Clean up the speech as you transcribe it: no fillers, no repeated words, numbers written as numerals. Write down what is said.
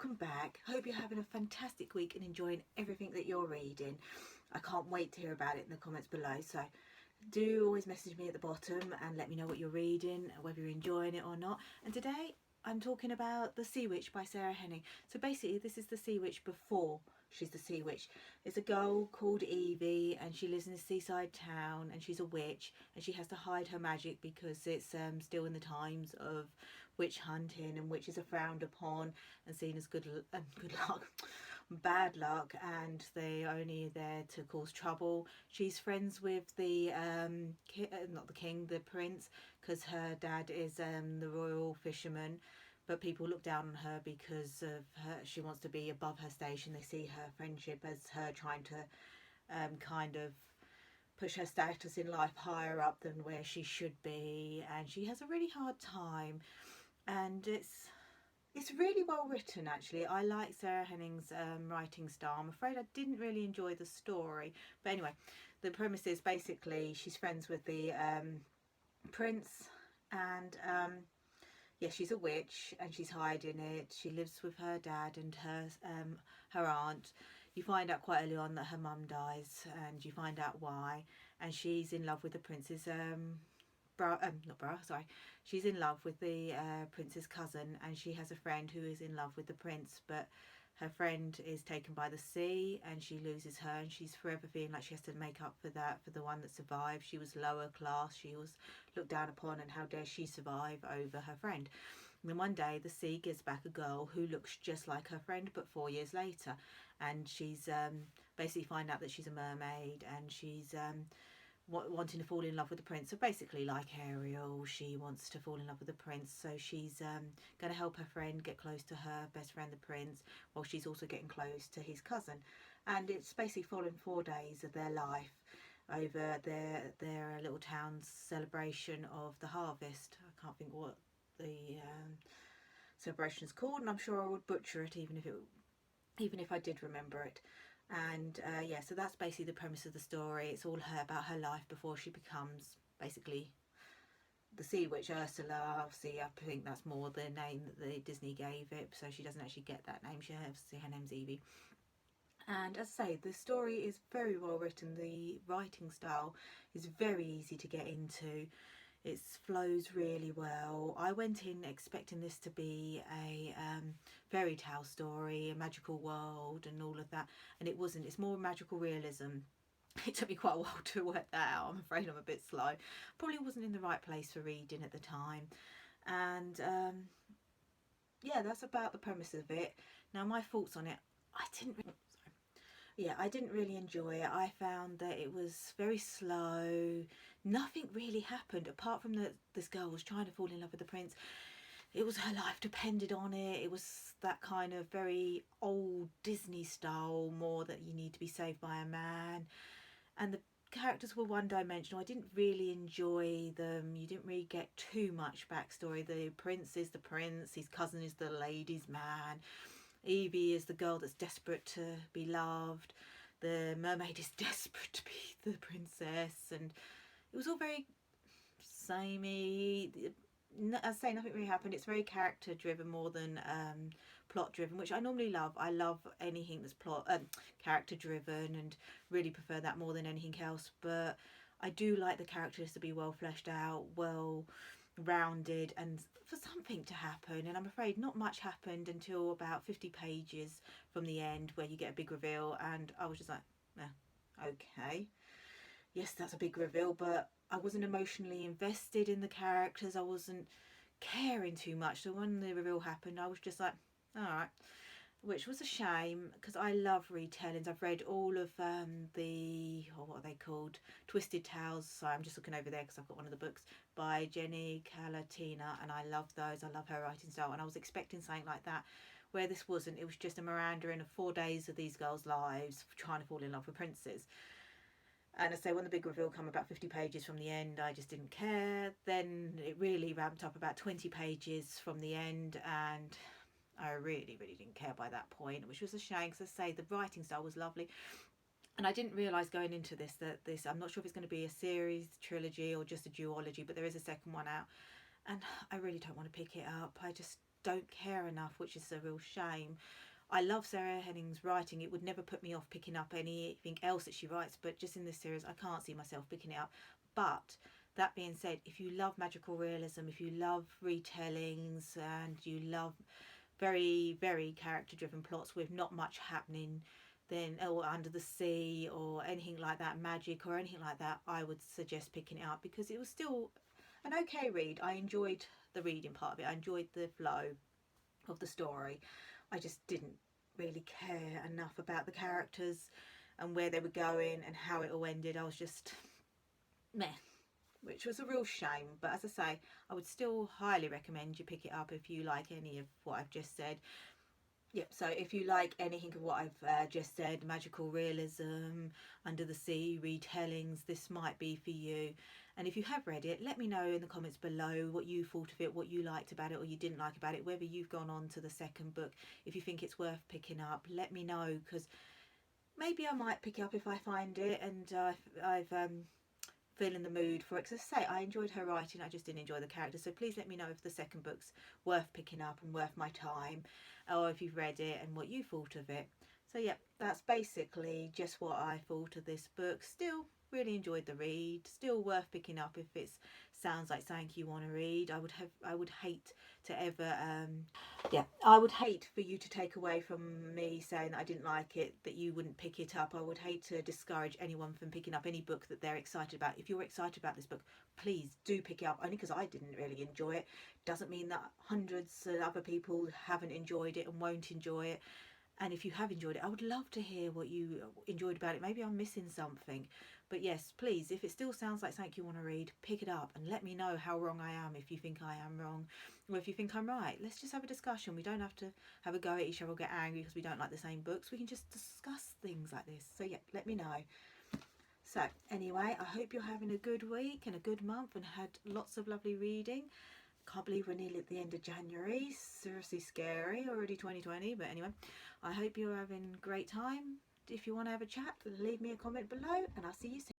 welcome back. Hope you're having a fantastic week and enjoying everything that you're reading. I can't wait to hear about it in the comments below, so do always message me at the bottom and let me know what you're reading, whether you're enjoying it or not. And today I'm talking about The Sea Witch by Sarah Hennings. So basically this is the Sea Witch before she's the Sea Witch. It's a girl called Evie and she lives in a seaside town and she's a witch and she has to hide her magic because it's still in the times of witch hunting and witches are frowned upon and seen as good luck, bad luck, and they're only there to cause trouble. She's friends with the not the king, the prince, because her dad is the royal fisherman, but people look down on her because of her. She wants to be above her station. They see her friendship as her trying to kind of push her status in life higher up than where she should be, and she has a really hard time. And it's really well written, actually. I like Sarah Hennings' writing style. I'm afraid I didn't really enjoy the story, but anyway, the premise is basically she's friends with the prince, and yeah, she's a witch and she's hiding it. She lives with her dad and her aunt. You find out quite early on that her mum dies, and you find out why. And she's in love with the prince's she's in love with the prince's cousin, and she has a friend who is in love with the prince, but her friend is taken by the sea and she loses her, and she's forever feeling like she has to make up for that, for the one that survived. She was lower class, she was looked down upon, and how dare she survive over her friend. And then one day the sea gives back a girl who looks just like her friend but 4 years later, and she's basically find out that she's a mermaid, and she's wanting to fall in love with the prince. So basically, like Ariel, she wants to fall in love with the prince, so she's going to help her friend get close to her best friend the prince, while she's also getting close to his cousin. And it's basically following 4 days of their life over their little town's celebration of the harvest. I can't think what the celebration is called, and I'm sure I would butcher it even if I did remember it. And yeah, so that's basically the premise of the story. It's all about her life before she becomes basically the Sea Witch. Ursula, obviously, I think that's more the name that the Disney gave it, so she doesn't actually get that name. Her name's Evie. And as I say, the story is very well written. The writing style is very easy to get into. It flows really well. I went in expecting this to be a fairy tale story, a magical world and all of that, and it wasn't. It's more magical realism. It took me quite a while to work that out. I'm afraid I'm a bit slow. Probably wasn't in the right place for reading at the time. And yeah, that's about the premise of it. Now, my thoughts on it, I didn't really enjoy it. I found that it was very slow. Nothing really happened apart from that this girl was trying to fall in love with the prince. It was her life depended on it. It was that kind of very old Disney style, more that you need to be saved by a man. And the characters were one-dimensional. I didn't really enjoy them. You didn't really get too much backstory. The prince is the prince. His cousin is the ladies' man. Evie is the girl that's desperate to be loved. The mermaid is desperate to be the princess, and it was all very samey. As I say, nothing really happened. It's very character driven more than plot driven, which I normally love. I love anything that's character driven, and really prefer that more than anything else. But I do like the characters to be well fleshed out, well rounded, and for something to happen. And I'm afraid not much happened until about 50 pages from the end, where you get a big reveal, and I was just like, okay, yes, that's a big reveal, but I wasn't emotionally invested in the characters. I wasn't caring too much. So when the reveal happened, I was just like, all right, which was a shame, because I love retellings. I've read all of what are they called, Twisted Tales. So I'm just looking over there because I've got one of the books by Jenny Calatina, and I love those. I love her writing style, and I was expecting something like that, where this wasn't. It was just a Miranda in 4 days of these girls' lives trying to fall in love with princes. And I say, when the big reveal came about 50 pages from the end, I just didn't care. Then it really ramped up about 20 pages from the end, and I really didn't care by that point, which was a shame, because I say the writing style was lovely. And I didn't realise going into this that I'm not sure if it's going to be a series, trilogy, or just a duology, but there is a second one out. And I really don't want to pick it up. I just don't care enough, which is a real shame. I love Sarah Hennings' writing. It would never put me off picking up anything else that she writes, but just in this series, I can't see myself picking it up. But that being said, if you love magical realism, if you love retellings, and you love very, very character-driven plots with not much happening, then, or Under the Sea or anything like that, magic or anything like that, I would suggest picking it up, because it was still an okay read. I enjoyed the reading part of it. I enjoyed the flow of the story. I just didn't really care enough about the characters and where they were going and how it all ended. I was just meh, which was a real shame. But as I say, I would still highly recommend you pick it up if you like any of what I've just said. Yep, so if you like anything of what I've just said, magical realism, Under the Sea, retellings, this might be for you. And if you have read it, let me know in the comments below what you thought of it, what you liked about it or you didn't like about it, whether you've gone on to the second book. If you think it's worth picking up, let me know, because maybe I might pick it up if I find it and I've feel in the mood for it. Because as I say, I enjoyed her writing, I just didn't enjoy the character. So please let me know if the second book's worth picking up and worth my time, or if you've read it and what you thought of it. So yeah, that's basically just what I thought of this book. Still really enjoyed the read, still worth picking up if it sounds like something you want to read. I would hate to ever I would hate for you to take away from me saying that I didn't like it, that you wouldn't pick it up. I would hate to discourage anyone from picking up any book that they're excited about. If you're excited about this book, please do pick it up, only because I didn't really enjoy it. Doesn't mean that hundreds of other people haven't enjoyed it and won't enjoy it. And if you have enjoyed it, I would love to hear what you enjoyed about it. Maybe I'm missing something. But yes, please, if it still sounds like something you want to read, pick it up and let me know how wrong I am, if you think I am wrong, or if you think I'm right. Let's just have a discussion. We don't have to have a go at each other or get angry because we don't like the same books. We can just discuss things like this. So yeah, let me know. So anyway, I hope you're having a good week and a good month and had lots of lovely reading. Can't believe we're nearly at the end of January. Seriously scary, already 2020. But anyway, I hope you're having a great time. If you want to have a chat, leave me a comment below and I'll see you soon.